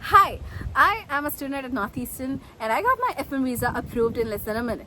Hi, I am a student at Northeastern and I got my F1 visa approved in less than a minute.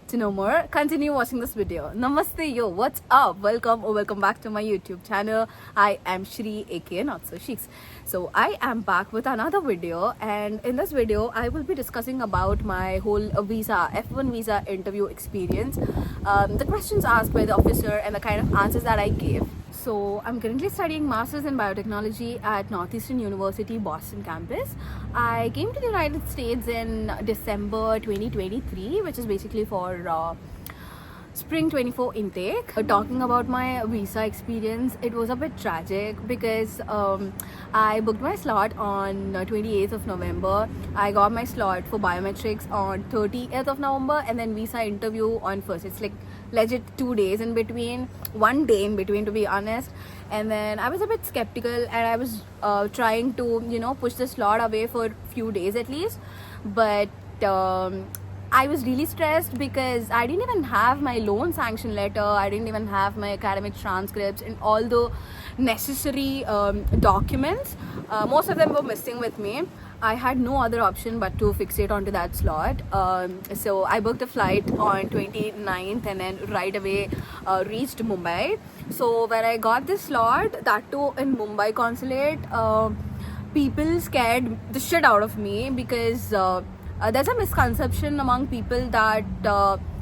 To know more, continue watching this video. Namaste yo, what's up? Welcome or welcome back to my YouTube channel. I am Shri aka Not So Sheiks. So I am back with another video, and in this video I will be discussing about my whole visa, F1 visa interview experience, the questions asked by the officer and the kind of answers that I gave. So I'm currently studying Masters in Biotechnology at Northeastern University Boston campus. I came to the United States in December 2023, which is basically for Spring 24 intake. Talking about my visa experience, it was a bit tragic because I booked my slot on 28th of November. I got my slot for biometrics on 30th of November, and then visa interview on 1st. It's like legit 2 days in between, 1 day in between to be honest. And then I was a bit skeptical and I was trying to push the slot away for a few days at least, but I was really stressed because I didn't even have my loan sanction letter, I didn't even have my academic transcripts and all the necessary documents. Most of them were missing with me. I had no other option but to fixate onto that slot. So I booked a flight on 29th and then right away reached Mumbai. So when I got this slot, that too in Mumbai consulate, people scared the shit out of me because there's a misconception among people that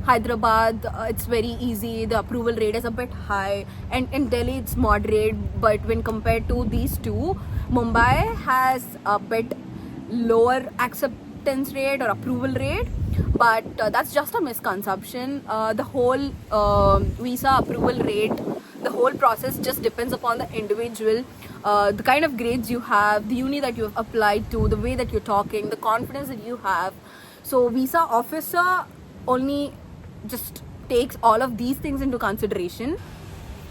Hyderabad, it's very easy, the approval rate is a bit high, and in Delhi it's moderate, but when compared to these two, Mumbai has a bit lower acceptance rate or approval rate. But that's just a misconception. The whole visa approval rate, the whole process just depends upon the individual, the kind of grades you have, the uni that you have applied to, the way that you're talking, the confidence that you have. So visa officer only just takes all of these things into consideration.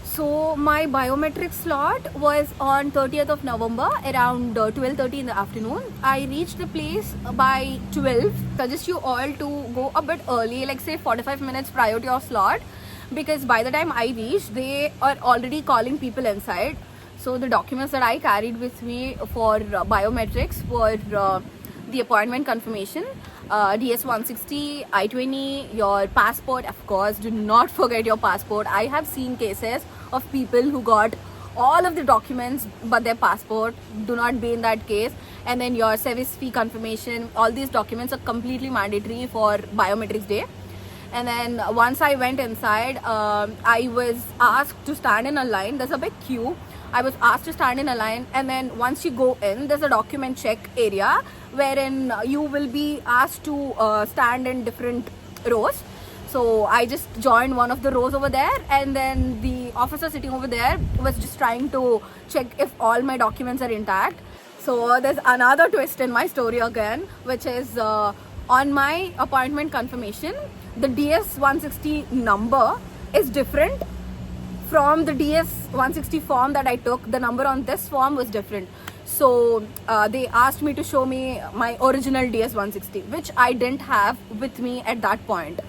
So my biometric slot was on 30th of November around 12:30 in the afternoon. I reached the place by 12. Suggest you all to go a bit early, like say 45 minutes prior to your slot, because by the time I reached, they are already calling people inside. So the documents that I carried with me for biometrics were the appointment confirmation, DS-160, I-20, your passport, of course, do not forget your passport. I have seen cases of people who got all of the documents but their passport. Do not be in that case. And then your service fee confirmation, all these documents are completely mandatory for biometrics day. And then once I went inside, I was asked to stand in a line. There's a big queue. I was asked to stand in a line, and then once you go in, there's a document check area wherein you will be asked to stand in different rows. So I just joined one of the rows over there, and then the officer sitting over there was just trying to check if all my documents are intact. So there's another twist in my story again, which is on my appointment confirmation, the DS-160 number is different from the DS-160 form that I took. The number on this form was different. So they asked me to show me my original DS-160, which I didn't have with me at that point.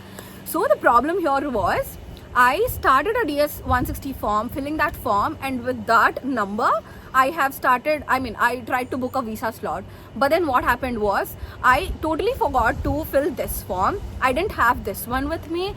So the problem here was, I started a DS-160 form, filling that form, and with that number, I tried to book a visa slot. But then what happened was, I totally forgot to fill this form. I didn't have this one with me.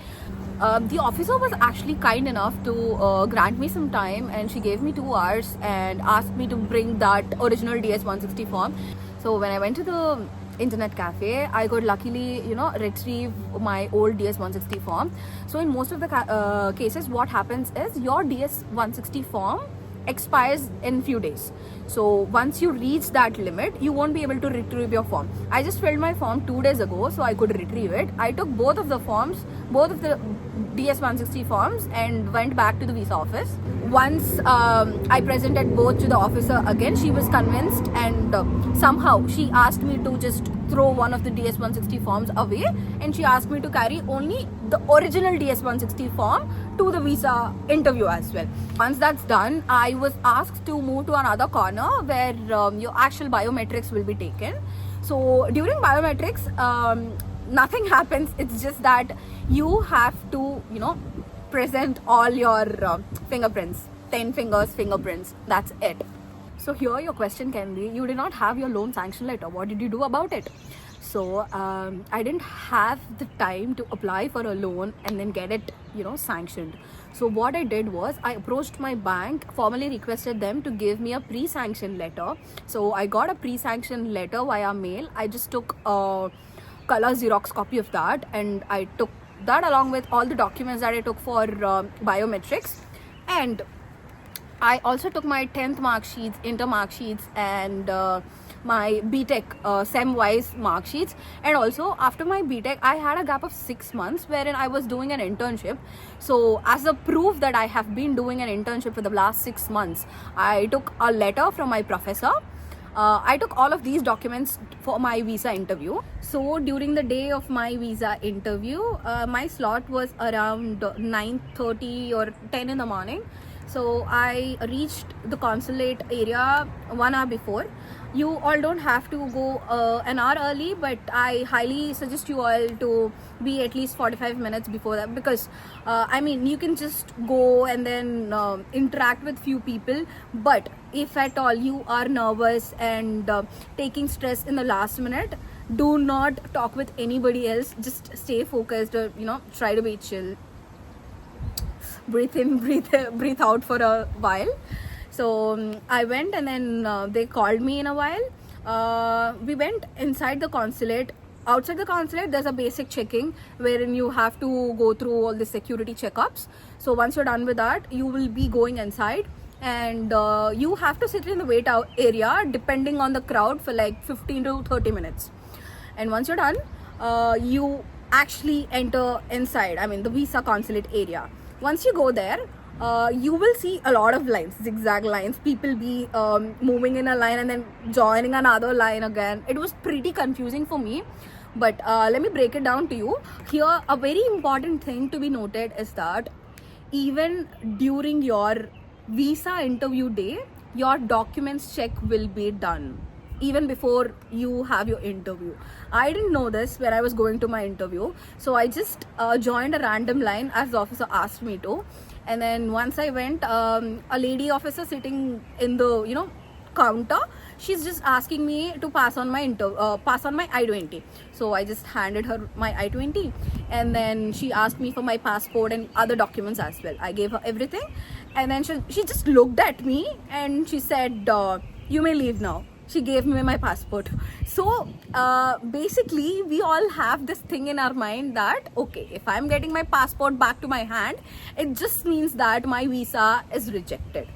The officer was actually kind enough to grant me some time, and she gave me 2 hours and asked me to bring that original DS-160 form. So when I went to the internet cafe, I could luckily retrieve my old DS-160 form. So in most of the cases, what happens is your DS-160 form expires in few days. So once you reach that limit, you won't be able to retrieve your form. I just filled my form 2 days ago, so I could retrieve it. I took both of the DS-160 forms and went back to the visa office. Once I presented both to the officer again, she was convinced, and somehow she asked me to just throw one of the DS-160 forms away, and she asked me to carry only the original DS-160 form to the visa interview as well. Once that's done, I was asked to move to another corner where your actual biometrics will be taken. So during biometrics, nothing happens. It's just that you have to present all your fingerprints, 10 fingers fingerprints. That's it. So here your question can be, you did not have your loan sanction letter. What did you do about it? So I didn't have the time to apply for a loan and then get it, sanctioned. So what I did was I approached my bank, formally requested them to give me a pre-sanction letter. So I got a pre-sanction letter via mail. I just took a color Xerox copy of that, and I took that along with all the documents that I took for biometrics. And I also took my 10th mark sheets, inter mark sheets, and my BTech SEM-wise mark sheets. And also after my BTech, I had a gap of 6 months wherein I was doing an internship. So as a proof that I have been doing an internship for the last 6 months, I took a letter from my professor. I took all of these documents for my visa interview. So during the day of my visa interview, my slot was around 9:30 or 10 in the morning. So I reached the consulate area 1 hour before. You all don't have to go an hour early, but I highly suggest you all to be at least 45 minutes before that, because you can just go and then interact with few people. But if at all you are nervous and taking stress in the last minute, do not talk with anybody else. Just stay focused, or try to be chill. Breathe in, breathe out for a while. So I went, and then they called me in a while. We went inside the consulate. Outside the consulate, there's a basic checking wherein you have to go through all the security checkups. So once you're done with that, you will be going inside, and you have to sit in the wait out area depending on the crowd for like 15 to 30 minutes. And once you're done, you actually enter inside, the visa consulate area. Once you go there, you will see a lot of lines, zigzag lines. People be moving in a line and then joining another line again. It was pretty confusing for me, but let me break it down to you. Here, a very important thing to be noted is that even during your visa interview day, your documents check will be done even before you have your interview. I didn't know this when I was going to my interview, so I just joined a random line as the officer asked me to. And then once I went, a lady officer sitting in the counter, she's just asking me to pass on my I-20. So I just handed her my I-20, and then she asked me for my passport and other documents as well. I gave her everything, and then she just looked at me and she said, "You may leave now." She gave me my passport. So basically, we all have this thing in our mind that, okay, if I'm getting my passport back to my hand, it just means that my visa is rejected.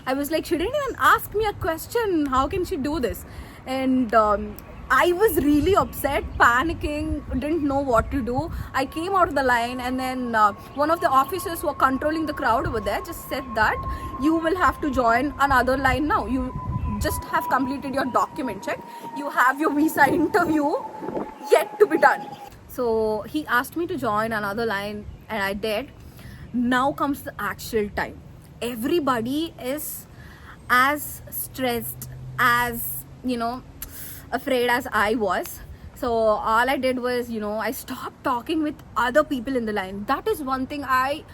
I was like, she didn't even ask me a question. How can she do this? And I was really upset, panicking, didn't know what to do. I came out of the line, and then one of the officers who were controlling the crowd over there just said that you will have to join another line now. You just have completed your document check. You have your visa interview yet to be done. So he asked me to join another line, and I did. Now comes the actual time. Everybody is as stressed, as afraid as I was. So all I did was, I stopped talking with other people in the line. That is one thing I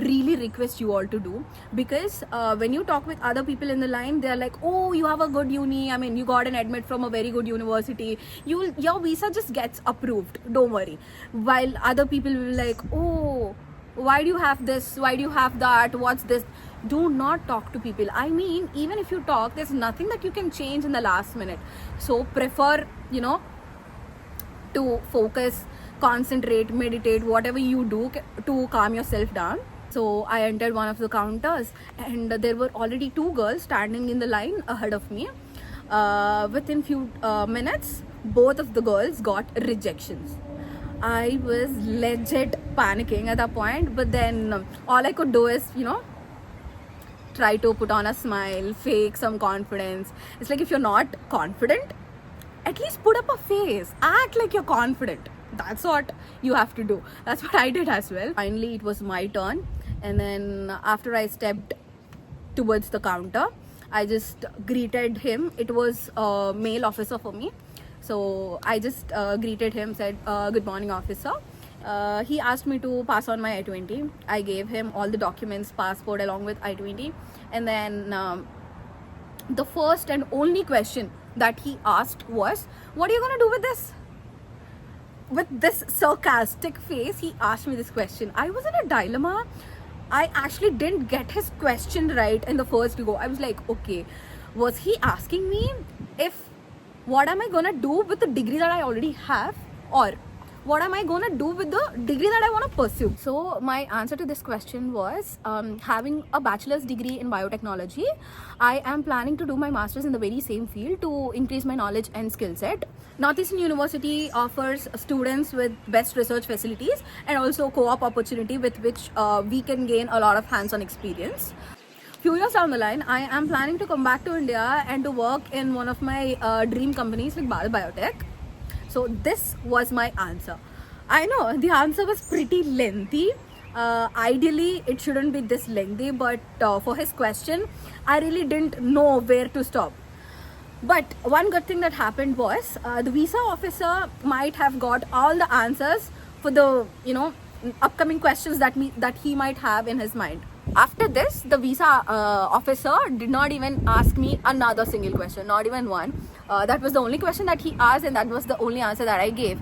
really request you all to do, because when you talk with other people in the line, they're like, oh, you have a good uni, you got an admit from a very good university, your visa just gets approved, don't worry. While other people will be like, oh, why do you have this, why do you have that, what's this? Do not talk to people. Even if you talk, there's nothing that you can change in the last minute. So prefer to focus, concentrate, meditate, whatever you do to calm yourself down. So I entered one of the counters, and there were already 2 girls standing in the line ahead of me. Within few minutes, both of the girls got rejections. I was legit panicking at that point, but then all I could do is, try to put on a smile, fake some confidence. It's like, if you're not confident, at least put up a face, act like you're confident. That's what you have to do. That's what I did as well. Finally, it was my turn, and then after I stepped towards the counter, I just greeted him. It was a male officer for me, so I just greeted him, said, good morning, officer. He asked me to pass on my I-20. I gave him all the documents, passport along with I-20, and then the first and only question that he asked was, what are you gonna do with this? With this sarcastic face, he asked me this question. I was in a dilemma. I actually didn't get his question right in the first go. I was like, okay, was he asking me if what am I gonna do with the degree that I already have, or what am I gonna do with the degree that I want to pursue? So my answer to this question was, having a bachelor's degree in biotechnology, I am planning to do my master's in the very same field to increase my knowledge and skill set. Northeastern University offers students with best research facilities and also co-op opportunity with which we can gain a lot of hands-on experience. Few years down the line, I am planning to come back to India and to work in one of my dream companies like Bharat Biotech. So this was my answer. I know the answer was pretty lengthy. Ideally, it shouldn't be this lengthy, but for his question, I really didn't know where to stop. But one good thing that happened was the visa officer might have got all the answers for the upcoming questions that he might have in his mind. After this, the visa officer did not even ask me another single question, not even one. That was the only question that he asked, and that was the only answer that I gave.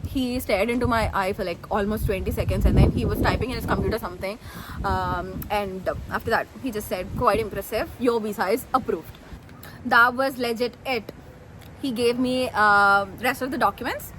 He stared into my eye for like almost 20 seconds, and then he was typing in his computer something. And after that, he just said, quite impressive, your visa is approved. That was legit it. He gave me rest of the documents.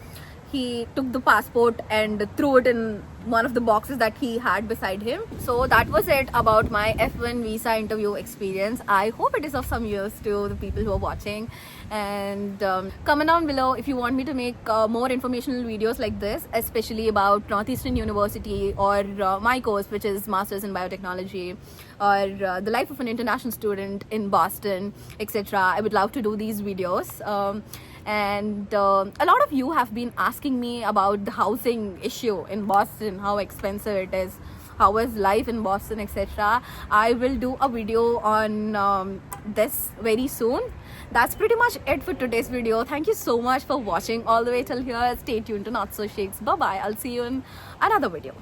He took the passport and threw it in one of the boxes that he had beside him. So that was it about my F1 visa interview experience. I hope it is of some use to the people who are watching. And comment down below if you want me to make more informational videos like this, especially about Northeastern University or my course, which is Masters in Biotechnology, or the life of an international student in Boston, etc. I would love to do these videos. And a lot of you have been asking me about the housing issue in Boston, how expensive it is, how is life in Boston, etc. I will do a video on this very soon. That's pretty much it for today's video. Thank you so much for watching all the way till here. Stay tuned to Not So Shakes. Bye bye. I'll see you in another video.